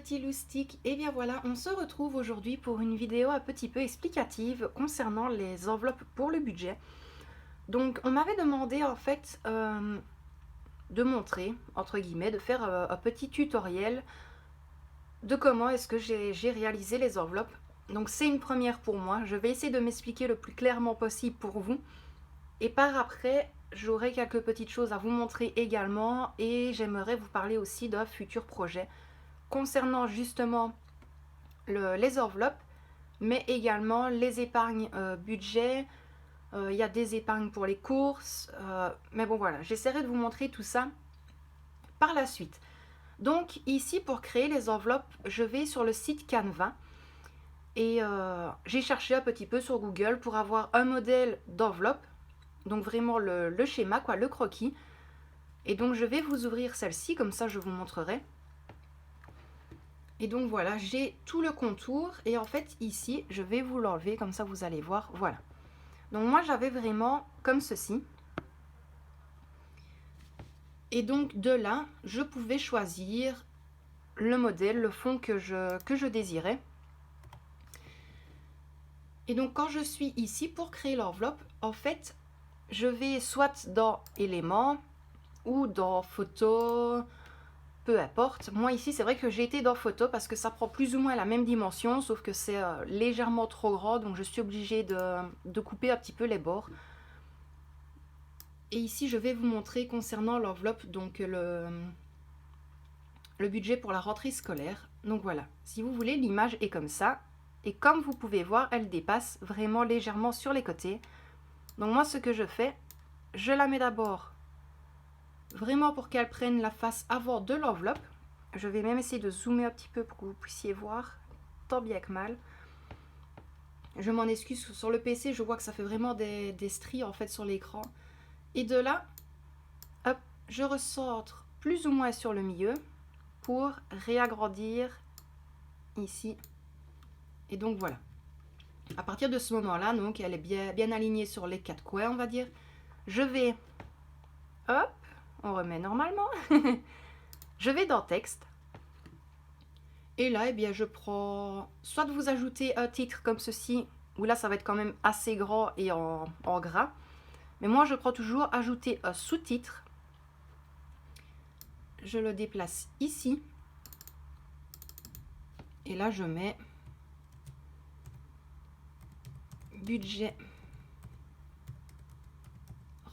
petits loustiques, et bien voilà, on se retrouve aujourd'hui pour une vidéo un petit peu explicative concernant les enveloppes pour le budget. Donc on m'avait demandé en fait de montrer, entre guillemets, de faire un petit tutoriel de comment est-ce que j'ai réalisé les enveloppes. Donc c'est une première pour moi, je vais essayer de m'expliquer le plus clairement possible pour vous. Et par après, j'aurai quelques petites choses à vous montrer également et j'aimerais vous parler aussi d'un futur projet concernant justement les enveloppes, mais également les épargnes budget. Il y a des épargnes pour les courses, mais bon voilà, j'essaierai de vous montrer tout ça par la suite. Donc ici, pour créer les enveloppes, je vais sur le site Canva et j'ai cherché un petit peu sur Google pour avoir un modèle d'enveloppe, donc vraiment le schéma, quoi, le croquis. Et donc je vais vous ouvrir celle-ci, comme ça je vous montrerai. Et donc voilà, j'ai tout le contour et en fait ici, je vais vous l'enlever, comme ça vous allez voir, voilà. Donc moi j'avais vraiment comme ceci. Et donc de là, je pouvais choisir le modèle, le fond que je désirais. Et donc quand je suis ici pour créer l'enveloppe, en fait, je vais soit dans éléments ou dans photo, peu importe. Moi ici, c'est vrai que j'ai été dans photo parce que ça prend plus ou moins la même dimension, sauf que c'est légèrement trop grand, donc je suis obligée de couper un petit peu les bords. Et ici, je vais vous montrer concernant l'enveloppe, donc le budget pour la rentrée scolaire. Donc voilà, si vous voulez, l'image est comme ça. Et comme vous pouvez voir, elle dépasse vraiment légèrement sur les côtés. Donc moi, ce que je fais, je la mets d'abord vraiment pour qu'elle prenne la face avant de l'enveloppe. Je vais même essayer de zoomer un petit peu pour que vous puissiez voir, tant bien que mal. Je m'en excuse, sur le PC, je vois que ça fait vraiment des stries en fait sur l'écran. Et de là, hop, je recentre plus ou moins sur le milieu pour réagrandir ici. Et donc voilà. À partir de ce moment-là, donc elle est bien alignée sur les quatre coins, on va dire. Je vais, hop, on remet normalement. Je vais dans texte. Et là, eh bien, je prends, soit de vous ajouter un titre comme ceci, où là, ça va être quand même assez grand et en gras. Mais moi, je prends toujours ajouter un sous-titre. Je le déplace ici. Et là, je mets budget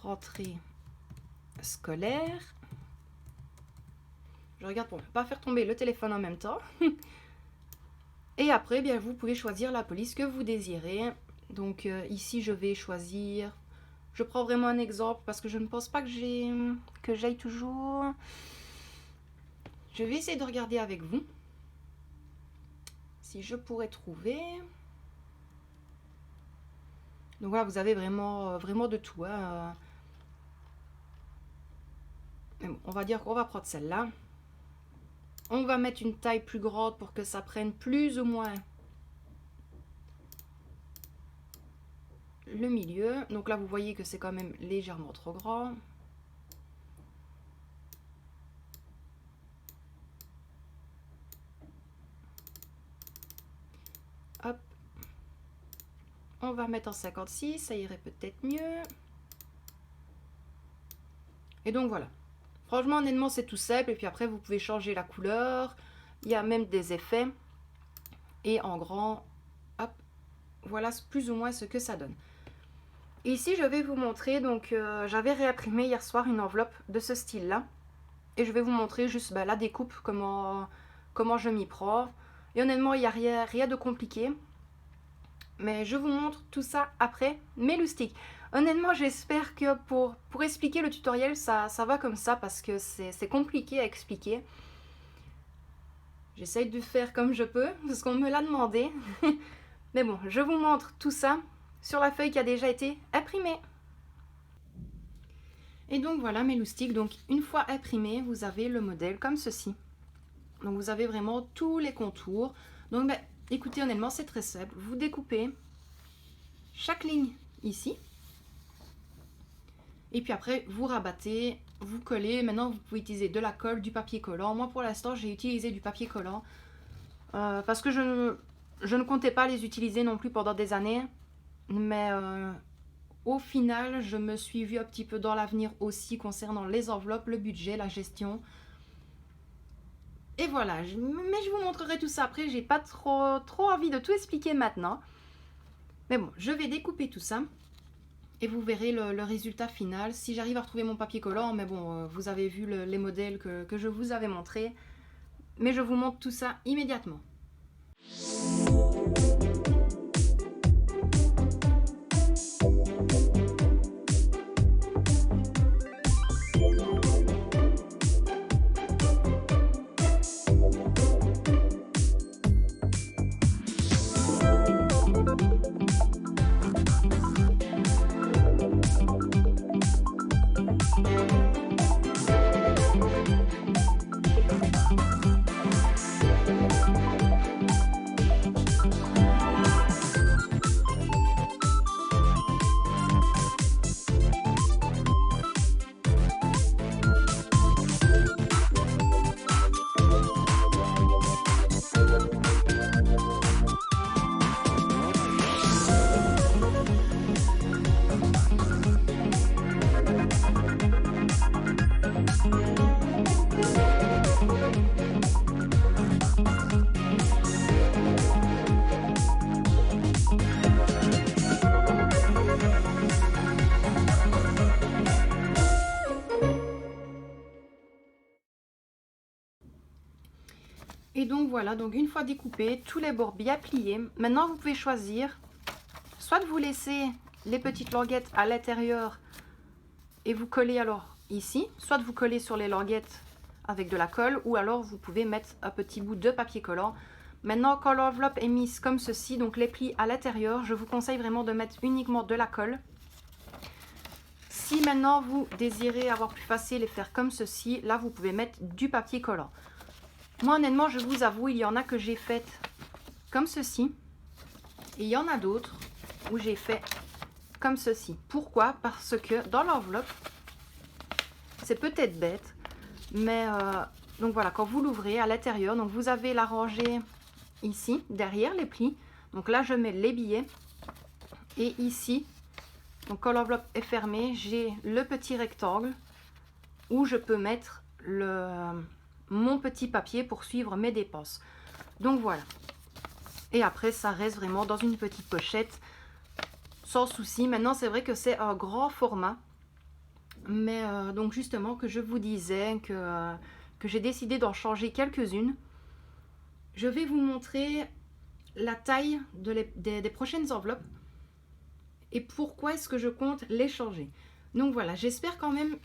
rentrée scolaire. Je regarde pour ne pas faire tomber le téléphone en même temps. Et après, bien, vous pouvez choisir la police que vous désirez. Donc ici, je vais choisir... Je prends vraiment un exemple parce que je ne pense pas que j'aille toujours... Je vais essayer de regarder avec vous si je pourrais trouver. Donc voilà, vous avez vraiment de tout. Hein. Bon, on va dire qu'on va prendre celle-là. On va mettre une taille plus grande pour que ça prenne plus ou moins le milieu. Donc là, vous voyez que c'est quand même légèrement trop grand. Hop. On va mettre en 56, ça irait peut-être mieux. Et donc voilà. Franchement, honnêtement, c'est tout simple. Et puis après, vous pouvez changer la couleur. Il y a même des effets. Et en grand, hop, voilà plus ou moins ce que ça donne. Et ici, je vais vous montrer, donc j'avais réimprimé hier soir une enveloppe de ce style-là. Et je vais vous montrer juste la découpe, comment je m'y prends. Et honnêtement, il n'y a rien de compliqué. Mais je vous montre tout ça après mes loustiques. Honnêtement, j'espère que pour expliquer le tutoriel, ça va comme ça parce que c'est compliqué à expliquer. J'essaye de faire comme je peux parce qu'on me l'a demandé. Mais bon, je vous montre tout ça sur la feuille qui a déjà été imprimée. Et donc voilà mes loustiques. Donc une fois imprimé, vous avez le modèle comme ceci. Donc vous avez vraiment tous les contours. Donc écoutez, honnêtement, c'est très simple. Vous découpez chaque ligne ici. Et puis après, vous rabattez, vous collez. Maintenant, vous pouvez utiliser de la colle, du papier collant. Moi, pour l'instant, j'ai utilisé du papier collant. parce que je ne comptais pas les utiliser non plus pendant des années. Mais au final, je me suis vue un petit peu dans l'avenir aussi concernant les enveloppes, le budget, la gestion. Et voilà, mais je vous montrerai tout ça après, j'ai pas trop envie de tout expliquer maintenant. Mais bon, je vais découper tout ça et vous verrez le résultat final. Si j'arrive à retrouver mon papier collant, mais bon, vous avez vu les modèles que je vous avais montrés. Mais je vous montre tout ça immédiatement. Et donc voilà, donc une fois découpé, tous les bords bien pliés, maintenant vous pouvez choisir, soit de vous laisser les petites languettes à l'intérieur et vous coller alors ici, soit de vous coller sur les languettes avec de la colle, ou alors vous pouvez mettre un petit bout de papier collant. Maintenant, quand l'enveloppe est mise comme ceci, donc les plis à l'intérieur, je vous conseille vraiment de mettre uniquement de la colle. Si maintenant vous désirez avoir plus facile et faire comme ceci, là vous pouvez mettre du papier collant. Moi honnêtement, je vous avoue, il y en a que j'ai faites comme ceci. Et il y en a d'autres où j'ai fait comme ceci. Pourquoi? Parce que dans l'enveloppe, c'est peut-être bête, mais donc voilà, quand vous l'ouvrez à l'intérieur, donc vous avez la rangée ici, derrière les plis. Donc là, je mets les billets. Et ici, donc quand l'enveloppe est fermée, j'ai le petit rectangle où je peux mettre mon petit papier pour suivre mes dépenses. Donc voilà. Et après, ça reste vraiment dans une petite pochette, sans souci. Maintenant, c'est vrai que c'est un grand format. Mais donc justement, que je vous disais que j'ai décidé d'en changer quelques-unes. Je vais vous montrer la taille des prochaines enveloppes. Et pourquoi est-ce que je compte les changer. Donc voilà, j'espère quand même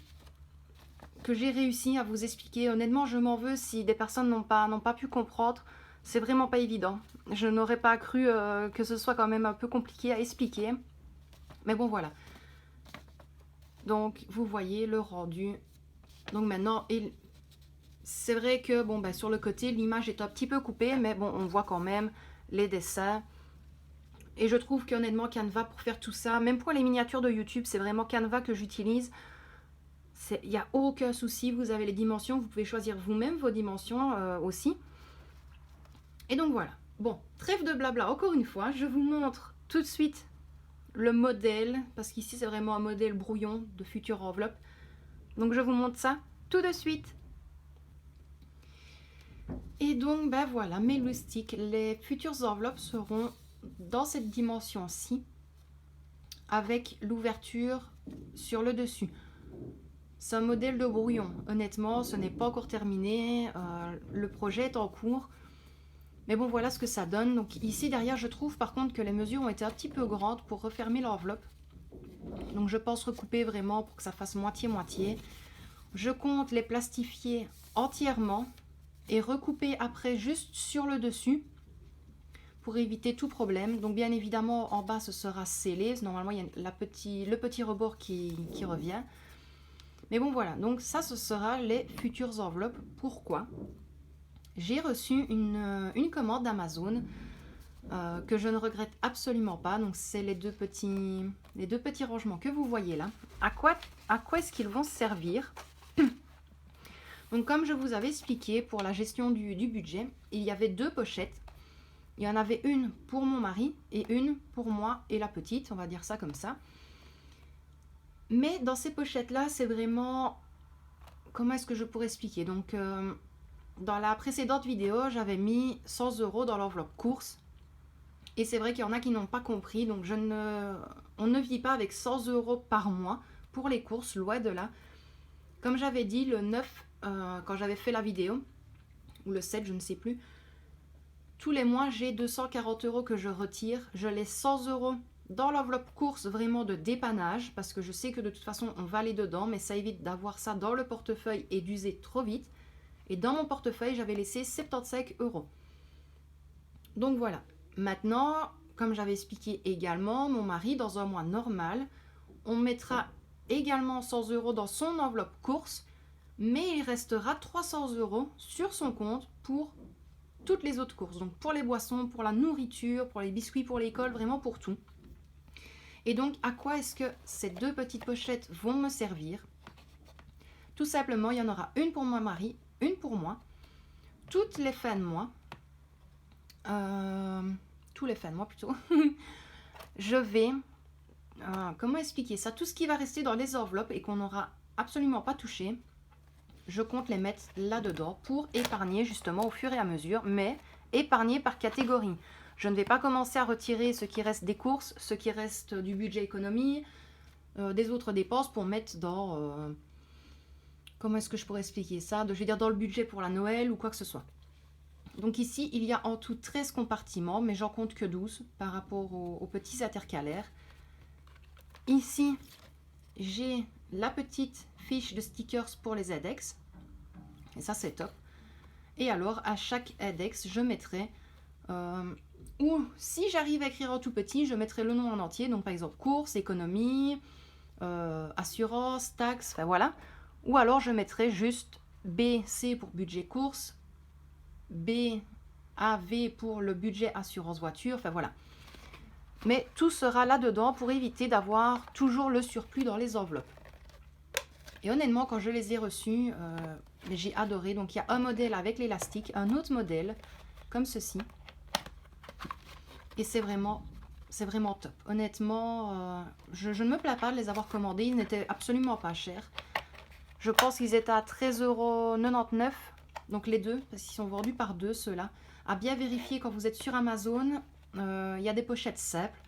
que j'ai réussi à vous expliquer. Honnêtement, je m'en veux si des personnes n'ont pas pu comprendre. C'est vraiment pas évident. Je n'aurais pas cru que ce soit quand même un peu compliqué à expliquer. Mais bon, voilà. Donc, vous voyez le rendu. Donc maintenant, c'est vrai que bon, ben, sur le côté, l'image est un petit peu coupée. Mais bon, on voit quand même les dessins. Et je trouve qu'honnêtement, Canva, pour faire tout ça, même pour les miniatures de YouTube, c'est vraiment Canva que j'utilise. Il n'y a aucun souci, vous avez les dimensions, vous pouvez choisir vous-même vos dimensions aussi. Et donc voilà. Bon, trêve de blabla, encore une fois, je vous montre tout de suite le modèle, parce qu'ici c'est vraiment un modèle brouillon de future enveloppe. Donc je vous montre ça tout de suite. Et donc ben voilà, mes loustiques, les futures enveloppes seront dans cette dimension-ci, avec l'ouverture sur le dessus. C'est un modèle de brouillon. Honnêtement, ce n'est pas encore terminé. Le projet est en cours. Mais bon, voilà ce que ça donne. Donc ici, derrière, je trouve par contre que les mesures ont été un petit peu grandes pour refermer l'enveloppe. Donc je pense recouper vraiment pour que ça fasse moitié-moitié. Je compte les plastifier entièrement et recouper après juste sur le dessus pour éviter tout problème. Donc bien évidemment, en bas, ce sera scellé. Normalement, il y a le petit rebord qui revient. Mais bon voilà, donc ça ce sera les futures enveloppes. Pourquoi? J'ai reçu une commande d'Amazon que je ne regrette absolument pas. Donc c'est les deux petits rangements que vous voyez là. À quoi est-ce qu'ils vont servir? Donc comme je vous avais expliqué, pour la gestion du budget, il y avait 2 pochettes. Il y en avait une pour mon mari et une pour moi et la petite, on va dire ça comme ça. Mais dans ces pochettes-là, c'est vraiment... Comment est-ce que je pourrais expliquer? Donc, dans la précédente vidéo, j'avais mis 100 € dans l'enveloppe course. Et c'est vrai qu'il y en a qui n'ont pas compris. Donc, on ne vit pas avec 100 € par mois pour les courses, loin de là. Comme j'avais dit, le 9, quand j'avais fait la vidéo, ou le 7, je ne sais plus, tous les mois, j'ai 240 € que je retire. Je laisse 100 € dans l'enveloppe course vraiment de dépannage, parce que je sais que de toute façon, on va aller dedans, mais ça évite d'avoir ça dans le portefeuille et d'user trop vite. Et dans mon portefeuille, j'avais laissé 75 €. Donc voilà. Maintenant, comme j'avais expliqué également, mon mari, dans un mois normal, on mettra également 100 € dans son enveloppe course, mais il restera 300 € sur son compte pour toutes les autres courses. Donc pour les boissons, pour la nourriture, pour les biscuits pour l'école, vraiment pour tout. Et donc, à quoi est-ce que ces 2 petites pochettes vont me servir? Tout simplement, il y en aura une pour mon mari, une pour moi. Toutes les fins de mois, tous les fins de mois plutôt, je vais, comment expliquer ça? Tout ce qui va rester dans les enveloppes et qu'on n'aura absolument pas touché, je compte les mettre là-dedans pour épargner justement au fur et à mesure, mais épargner par catégorie. Je ne vais pas commencer à retirer ce qui reste des courses, ce qui reste du budget économie, des autres dépenses pour mettre dans... comment est-ce que je pourrais expliquer ça? Je veux dire dans le budget pour la Noël ou quoi que ce soit. Donc ici, il y a en tout 13 compartiments, mais j'en compte que 12 par rapport aux petits intercalaires. Ici, j'ai la petite fiche de stickers pour les index. Et ça, c'est top. Et alors, à chaque index, je mettrai... ou si j'arrive à écrire en tout petit, je mettrai le nom en entier. Donc par exemple, course, économie, assurance, taxes, enfin voilà. Ou alors je mettrai juste BC pour budget course, BAV pour le budget assurance voiture, enfin voilà. Mais tout sera là-dedans pour éviter d'avoir toujours le surplus dans les enveloppes. Et honnêtement, quand je les ai reçus, j'ai adoré. Donc il y a un modèle avec l'élastique, un autre modèle comme ceci. Et c'est vraiment top. Honnêtement, je ne me plains pas de les avoir commandés. Ils n'étaient absolument pas chers. Je pense qu'ils étaient à 13,99 €. Donc les deux, parce qu'ils sont vendus par deux, ceux-là. À bien vérifier quand vous êtes sur Amazon. Il y a des pochettes simples,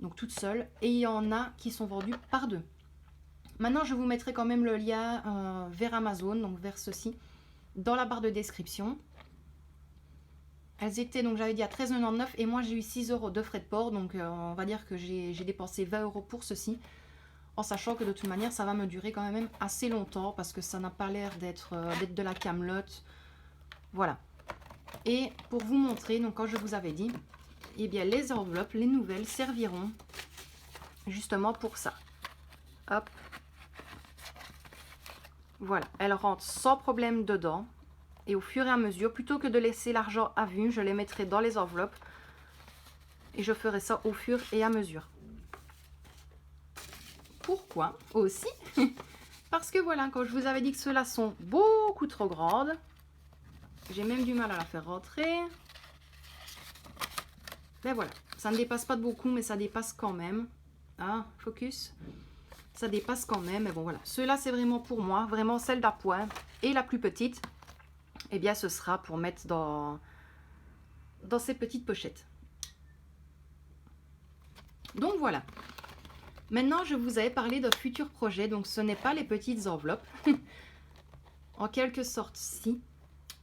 donc toutes seules. Et il y en a qui sont vendues par deux. Maintenant, je vous mettrai quand même le lien vers Amazon, donc vers ceci, dans la barre de description. Elles étaient, donc j'avais dit, à 13,99 € et moi j'ai eu 6 € de frais de port. Donc on va dire que j'ai dépensé 20 € pour ceci. En sachant que de toute manière, ça va me durer quand même assez longtemps parce que ça n'a pas l'air d'être de la camelote. Voilà. Et pour vous montrer, donc quand je vous avais dit, eh bien les enveloppes, les nouvelles serviront justement pour ça. Hop. Voilà, elles rentrent sans problème dedans. Et au fur et à mesure, plutôt que de laisser l'argent à vue, je les mettrai dans les enveloppes. Et je ferai ça au fur et à mesure. Pourquoi aussi? Parce que voilà, quand je vous avais dit que ceux-là sont beaucoup trop grandes, j'ai même du mal à la faire rentrer. Mais voilà, ça ne dépasse pas de beaucoup, mais ça dépasse quand même. Ah, focus. Ça dépasse quand même, mais bon voilà. Ceux-là, c'est vraiment pour moi, vraiment celle d'appoint. Et la plus petite, eh bien, ce sera pour mettre dans ces petites pochettes. Donc voilà. Maintenant, je vous avais parlé d'un futur projet, donc ce n'est pas les petites enveloppes. En quelque sorte, si.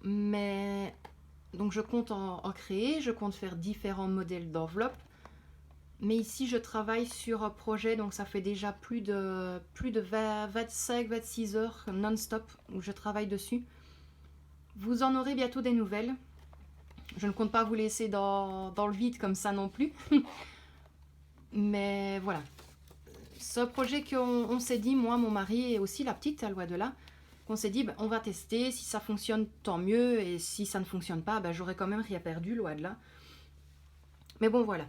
Mais donc je compte en créer, je compte faire différents modèles d'enveloppes. Mais ici, je travaille sur un projet, donc ça fait déjà plus de 25-26 heures non-stop où je travaille dessus. Vous en aurez bientôt des nouvelles. Je ne compte pas vous laisser dans le vide comme ça non plus. Mais voilà. C'est un projet qu'on s'est dit, moi, mon mari et aussi la petite, à loin de là, qu'on s'est dit, ben, on va tester. Si ça fonctionne, tant mieux. Et si ça ne fonctionne pas, ben, j'aurais quand même rien perdu, loin de là. Mais bon, voilà.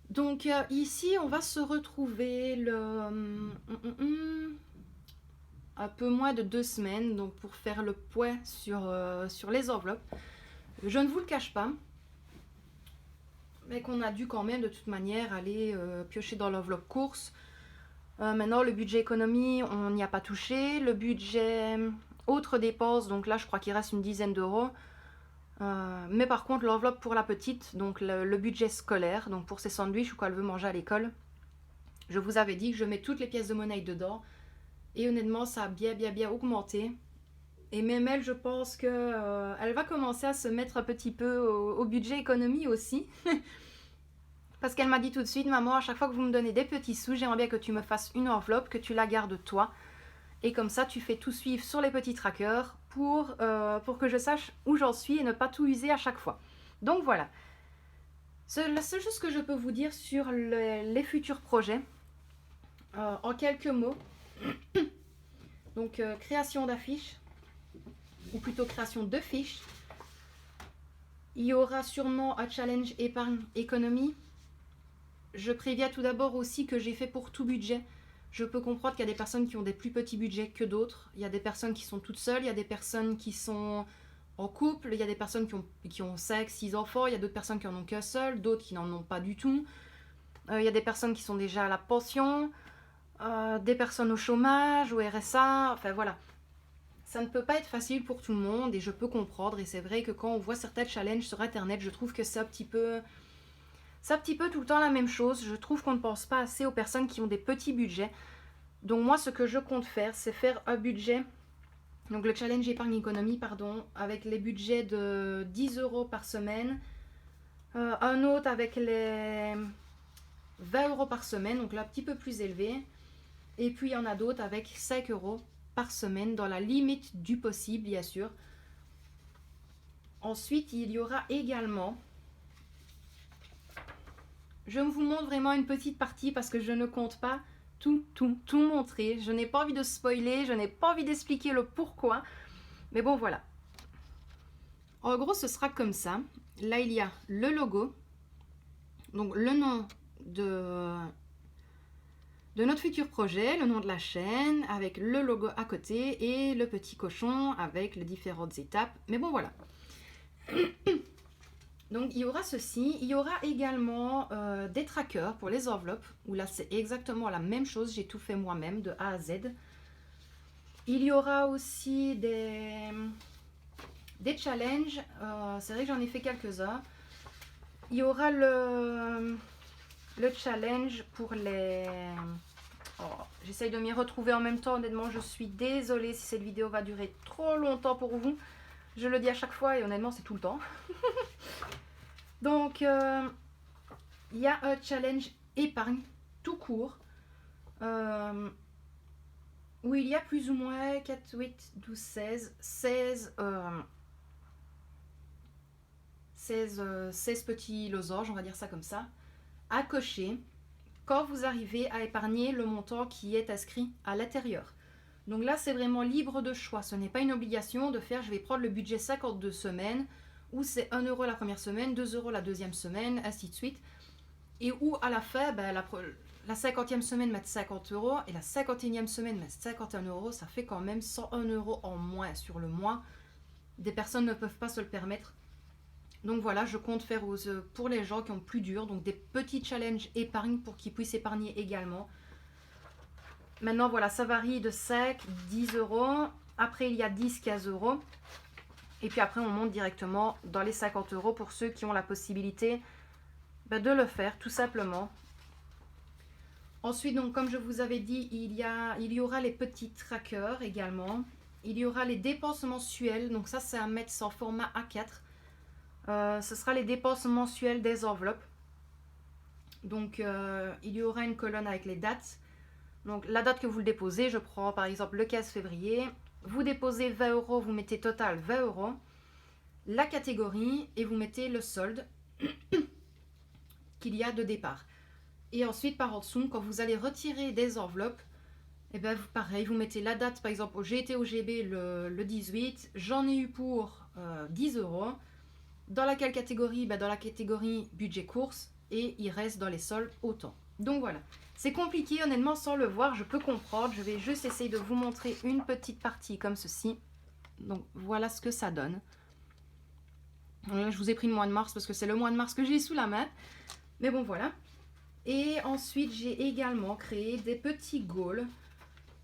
Donc ici, on va se retrouver le... un peu moins de 2 semaines, donc pour faire le point sur les enveloppes. Je ne vous le cache pas, mais qu'on a dû quand même de toute manière aller piocher dans l'enveloppe course. Maintenant, le budget économie, on n'y a pas touché. Le budget autres dépenses, donc là, je crois qu'il reste une dizaine d'euros. Mais par contre, l'enveloppe pour la petite, donc le budget scolaire, donc pour ses sandwichs ou quand elle veut manger à l'école, je vous avais dit que je mets toutes les pièces de monnaie dedans. Et honnêtement, ça a bien augmenté. Et même elle, je pense que elle va commencer à se mettre un petit peu au budget économie aussi. Parce qu'elle m'a dit tout de suite, maman, à chaque fois que vous me donnez des petits sous, j'aimerais bien que tu me fasses une enveloppe, que tu la gardes toi. Et comme ça, tu fais tout suivre sur les petits trackers pour que je sache où j'en suis et ne pas tout user à chaque fois. Donc voilà. La seule chose que je peux vous dire sur les futurs projets, en quelques mots, donc création d'affiches, ou plutôt création de fiches. Il y aura sûrement un challenge épargne économie. Je préviens tout d'abord aussi que j'ai fait pour tout budget. Je peux comprendre qu'il y a des personnes qui ont des plus petits budgets que d'autres. Il y a des personnes qui sont toutes seules, il y a des personnes qui sont en couple, il y a des personnes qui ont 5, 6 enfants, il y a d'autres personnes qui en ont qu'un seul, d'autres qui n'en ont pas du tout. Il y a des personnes qui sont déjà à la pension, des personnes au chômage, au RSA, enfin voilà. Ça ne peut pas être facile pour tout le monde et je peux comprendre. Et c'est vrai que quand on voit certains challenges sur Internet, je trouve que c'est un petit peu tout le temps la même chose. Je trouve qu'on ne pense pas assez aux personnes qui ont des petits budgets. Donc moi, ce que je compte faire, c'est faire un budget, donc le challenge épargne économie, pardon, avec les budgets de 10 euros par semaine. Un autre avec les 20 euros par semaine, donc là un petit peu plus élevé. Et puis il y en a d'autres avec 5 euros par semaine, dans la limite du possible, bien sûr. Ensuite, il y aura également... Je vous montre vraiment une petite partie parce que je ne compte pas tout montrer. Je n'ai pas envie de spoiler, je n'ai pas envie d'expliquer le pourquoi. Mais bon, voilà. En gros, ce sera comme ça. Là, il y a le logo. Donc, le nom de notre futur projet, le nom de la chaîne, avec le logo à côté et le petit cochon avec les différentes étapes. Mais bon, voilà. Donc, il y aura ceci. Il y aura également des trackers pour les enveloppes, où là, c'est exactement la même chose. J'ai tout fait moi-même, de A à Z. Il y aura aussi des challenges. C'est vrai que j'en ai fait quelques-uns. Il y aura le challenge pour les... Oh, j'essaye de m'y retrouver en même temps. Honnêtement, je suis désolée si cette vidéo va durer trop longtemps pour vous. Je le dis à chaque fois et honnêtement, c'est tout le temps. Donc, il y a un challenge épargne tout court. Où il y a plus ou moins 4, 8, 12, 16 petits losanges, on va dire ça comme ça, à cocher quand vous arrivez à épargner le montant qui est inscrit à l'intérieur. Donc là, c'est vraiment libre de choix. Ce n'est pas une obligation de faire, je vais prendre le budget 52 semaines, où c'est 1 euro la première semaine, 2 euros la deuxième semaine, ainsi de suite. Et où à la fin, ben, la 50e semaine mettre 50 euros et la 51e semaine mettre 51 euros, ça fait quand même 101 euros en moins sur le mois. Des personnes ne peuvent pas se le permettre. Donc voilà, je compte faire pour les gens qui ont plus dur, donc des petits challenges épargne pour qu'ils puissent épargner également. Maintenant voilà, ça varie de 5, 10 euros. Après il y a 10, 15 euros. Et puis après on monte directement dans les 50 euros pour ceux qui ont la possibilité de le faire tout simplement. Ensuite, donc, comme je vous avais dit, il y aura les petits trackers également. Il y aura les dépenses mensuelles. Donc ça, c'est à mettre en format A4. Ce sera les dépenses mensuelles des enveloppes. Donc, il y aura une colonne avec les dates. Donc, la date que vous le déposez, je prends par exemple le 15 février. Vous déposez 20 euros, vous mettez total 20 euros. La catégorie et vous mettez le solde qu'il y a de départ. Et ensuite, par en dessous, quand vous allez retirer des enveloppes, et bien pareil, vous mettez la date, par exemple, j'ai été au GB le 18, j'en ai eu pour 10 euros. Dans laquelle catégorie? Dans la catégorie budget course, et il reste dans les soldes autant. Donc voilà, c'est compliqué honnêtement sans le voir, je peux comprendre. Je vais juste essayer de vous montrer une petite partie comme ceci. Donc voilà ce que ça donne. Là, je vous ai pris le mois de mars parce que c'est le mois de mars que j'ai sous la main. Mais bon, voilà. Et ensuite, j'ai également créé des petits gaules.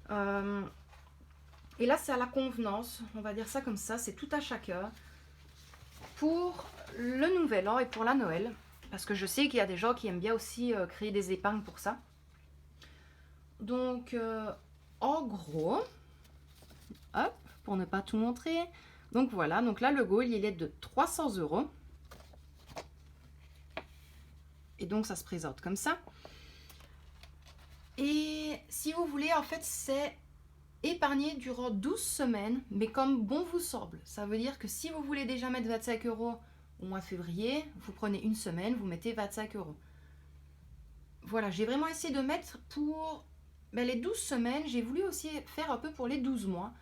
Et là, c'est à la convenance. On va dire ça comme ça. C'est tout à chacun. Pour le nouvel an et pour la Noël. Parce que je sais qu'il y a des gens qui aiment bien aussi créer des épargnes pour ça. Donc, en gros, hop, pour ne pas tout montrer. Donc voilà, donc là, le goal, il est de 300 €. Et donc, ça se présente comme ça. Et si vous voulez, en fait, c'est épargner durant 12 semaines, mais comme bon vous semble. Ça veut dire que si vous voulez déjà mettre 25 € au mois de février, vous prenez une semaine, vous mettez 25 €. Voilà, j'ai vraiment essayé de mettre pour les 12 semaines. J'ai voulu aussi faire un peu pour les 12 mois.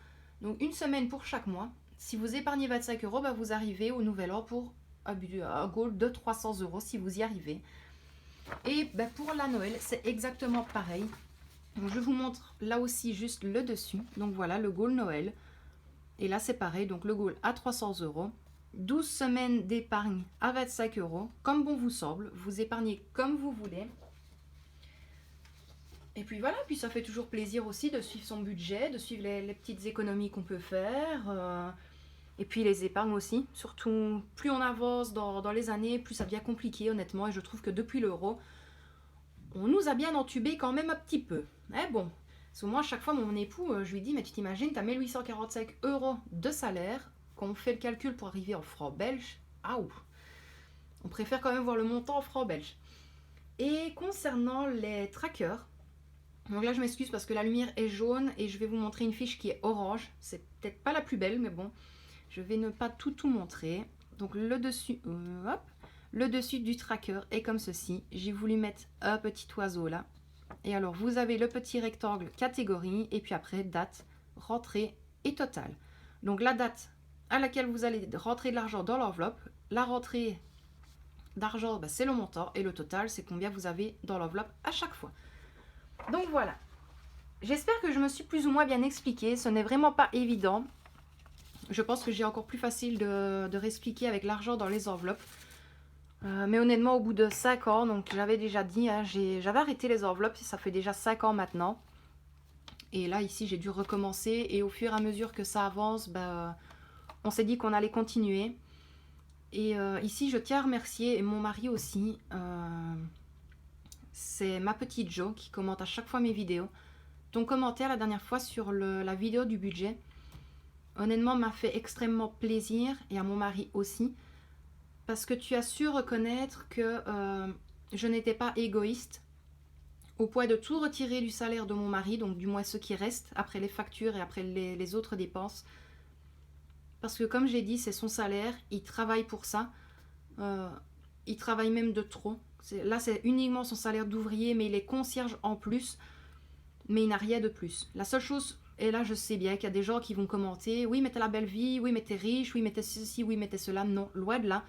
Donc, une semaine pour chaque mois. Si vous épargnez 25 €, vous arrivez au nouvel an pour un goal de 300 € si vous y arrivez. Et pour la Noël, c'est exactement pareil. Donc, je vous montre là aussi juste le dessus. Donc voilà, le goal Noël. Et là, c'est pareil. Donc le goal à 300 €. 12 semaines d'épargne à 25 €. Comme bon vous semble. Vous épargnez comme vous voulez. Et puis voilà, puis ça fait toujours plaisir aussi de suivre son budget, de suivre les petites économies qu'on peut faire. Et puis les épargnes aussi. Surtout, plus on avance dans les années, plus ça devient compliqué honnêtement. Et je trouve que depuis l'euro, on nous a bien entubé quand même un petit peu. Mais bon, parce que moi, à chaque fois, mon époux, je lui dis, mais tu t'imagines, tu as 1845 € de salaire, quand on fait le calcul pour arriver en francs belges, on préfère quand même voir le montant en francs belges. Et concernant les trackers, donc là, je m'excuse parce que la lumière est jaune et je vais vous montrer une fiche qui est orange. C'est peut-être pas la plus belle, mais bon, je vais ne pas tout montrer. Donc le dessus, hop. Le dessus du tracker est comme ceci. J'ai voulu mettre un petit oiseau là. Et alors, vous avez le petit rectangle catégorie et puis après, date, rentrée et total. Donc, la date à laquelle vous allez rentrer de l'argent dans l'enveloppe. La rentrée d'argent, c'est le montant et le total, c'est combien vous avez dans l'enveloppe à chaque fois. Donc, voilà. J'espère que je me suis plus ou moins bien expliqué. Ce n'est vraiment pas évident. Je pense que j'ai encore plus facile de réexpliquer avec l'argent dans les enveloppes. Mais honnêtement, au bout de 5 ans, donc j'avais déjà dit, hein, j'avais arrêté les enveloppes, ça fait déjà 5 ans maintenant. Et là, ici, j'ai dû recommencer. Et au fur et à mesure que ça avance, on s'est dit qu'on allait continuer. Et ici, je tiens à remercier, et mon mari aussi, c'est ma petite Jo qui commente à chaque fois mes vidéos. Ton commentaire la dernière fois sur la vidéo du budget, honnêtement, m'a fait extrêmement plaisir, et à mon mari aussi. Parce que tu as su reconnaître que je n'étais pas égoïste au point de tout retirer du salaire de mon mari, donc du moins ce qui reste après les factures et après les autres dépenses. Parce que comme j'ai dit, c'est son salaire, il travaille pour ça. Il travaille même de trop. Là, c'est uniquement son salaire d'ouvrier, mais il est concierge en plus. Mais il n'a rien de plus. La seule chose, et là je sais bien qu'il y a des gens qui vont commenter, oui mais t'as la belle vie, oui mais t'es riche, oui mais t'es ceci, oui mais t'es cela. Non, loin de là.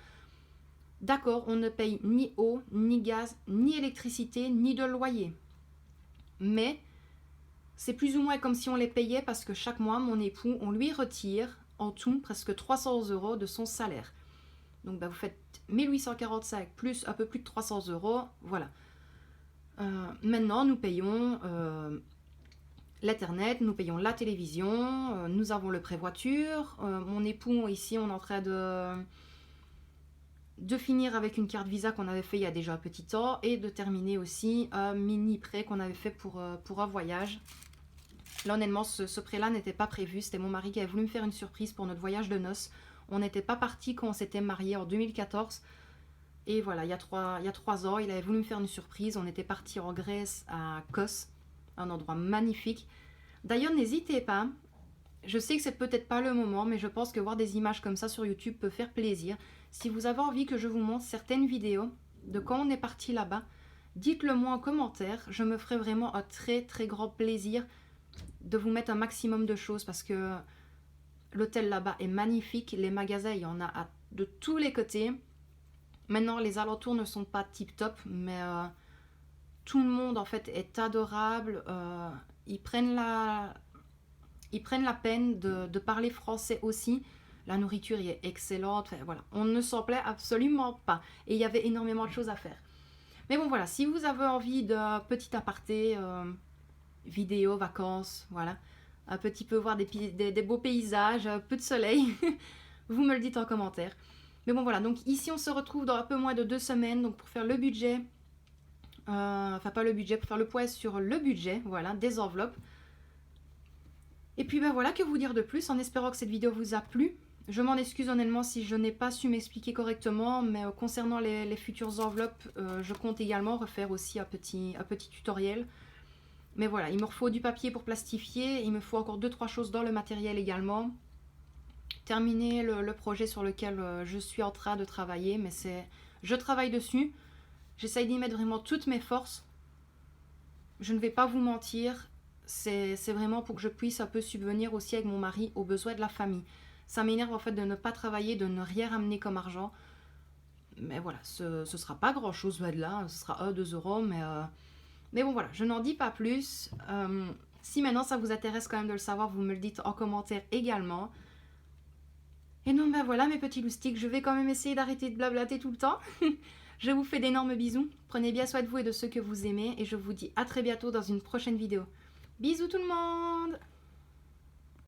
D'accord, on ne paye ni eau, ni gaz, ni électricité, ni de loyer. Mais c'est plus ou moins comme si on les payait parce que chaque mois, mon époux, on lui retire en tout presque 300 € de son salaire. Donc vous faites 1845 plus un peu plus de 300 €, voilà. Maintenant, nous payons l'internet, nous payons la télévision, nous avons le prêt-voiture. Mon époux, ici, on est en train de finir avec une carte Visa qu'on avait fait il y a déjà un petit temps et de terminer aussi un mini prêt qu'on avait fait pour un voyage. Là honnêtement ce prêt là n'était pas prévu, c'était mon mari qui avait voulu me faire une surprise pour notre voyage de noces. On n'était pas parti quand on s'était mariés en 2014 et voilà, il y a 3 ans il avait voulu me faire une surprise. On était parti en Grèce à Kos, un endroit magnifique. D'ailleurs n'hésitez pas, je sais que c'est peut-être pas le moment, mais je pense que voir des images comme ça sur YouTube peut faire plaisir. Si vous avez envie que je vous montre certaines vidéos de quand on est parti là-bas, dites-le moi en commentaire. Je me ferai vraiment un très très grand plaisir de vous mettre un maximum de choses parce que l'hôtel là-bas est magnifique. Les magasins, il y en a de tous les côtés. Maintenant, les alentours ne sont pas tip-top, mais Tout le monde en fait est adorable. Ils prennent la, ils prennent la peine de parler français aussi. La nourriture y est excellente. Enfin, voilà, on ne s'en plaît absolument pas. Et il y avait énormément de choses à faire. Mais bon voilà, si vous avez envie de petit aparté, vidéo, vacances, voilà, un petit peu voir des beaux paysages, un peu de soleil, vous me le dites en commentaire. Mais bon voilà, donc ici on se retrouve dans un peu moins de 2 semaines donc pour faire le budget, enfin pas le budget, pour faire le point sur le budget, voilà, des enveloppes. Et puis ben voilà, que vous dire de plus, en espérant que cette vidéo vous a plu. Je m'en excuse honnêtement si je n'ai pas su m'expliquer correctement, mais concernant les futures enveloppes, je compte également refaire aussi un petit tutoriel. Mais voilà, il me faut du papier pour plastifier, il me faut encore 2-3 choses dans le matériel également. Terminer le projet sur lequel je suis en train de travailler, mais je travaille dessus. J'essaye d'y mettre vraiment toutes mes forces. Je ne vais pas vous mentir, c'est vraiment pour que je puisse un peu subvenir aussi avec mon mari aux besoins de la famille. Ça m'énerve en fait de ne pas travailler, de ne rien ramener comme argent. Mais voilà, ce sera pas grand chose loin de là, ce sera 1-2 euros, mais bon voilà, je n'en dis pas plus. Si maintenant ça vous intéresse quand même de le savoir, vous me le dites en commentaire également. Et non, ben voilà mes petits loustiques, je vais quand même essayer d'arrêter de blablater tout le temps. Je vous fais d'énormes bisous, prenez bien soin de vous et de ceux que vous aimez, et je vous dis à très bientôt dans une prochaine vidéo. Bisous tout le monde!